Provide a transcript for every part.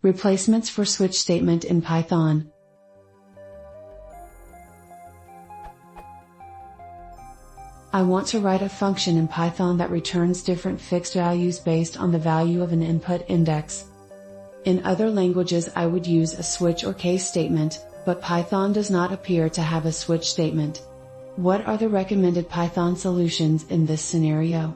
Replacements for switch statement in Python. I want to write a function in Python that returns different fixed values based on the value of an input index. In other languages I would use a switch or case statement, but Python does not appear to have a switch statement. What are the recommended Python solutions in this scenario?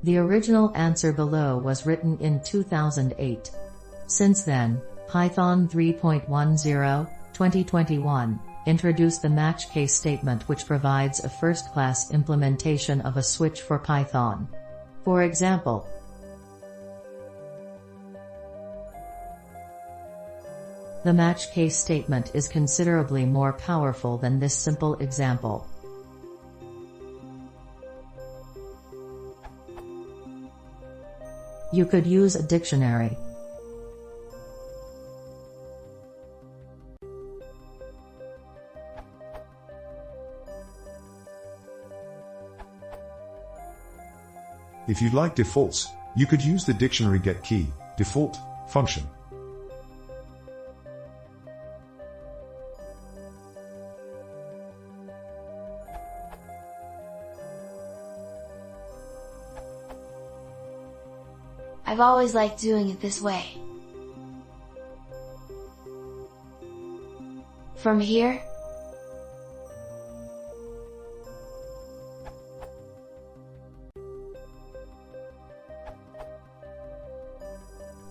The original answer below was written in 2008. Since then, Python 3.10, 2021, introduced the match case statement, which provides a first-class implementation of a switch for Python. For example, the match case statement is considerably more powerful than this simple example. You could use a dictionary. If you like defaults, you could use the dictionary getKey default function. I've always liked doing it this way. From here,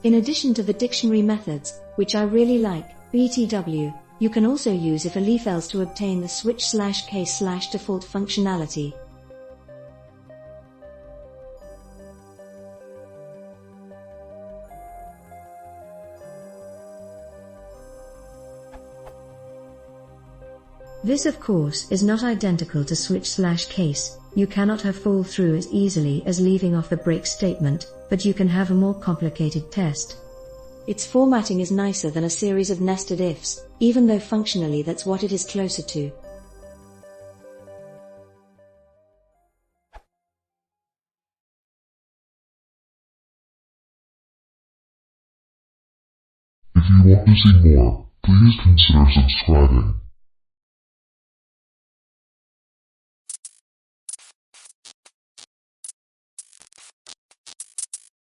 in addition to the dictionary methods, which I really like, BTW, you can also use if a leaf else to obtain the switch/case/default functionality. This of course is not identical to switch/case. You cannot have fall through as easily as leaving off the break statement, but you can have a more complicated test. Its formatting is nicer than a series of nested ifs, even though functionally that's what it is closer to. If you want to see more, please consider subscribing.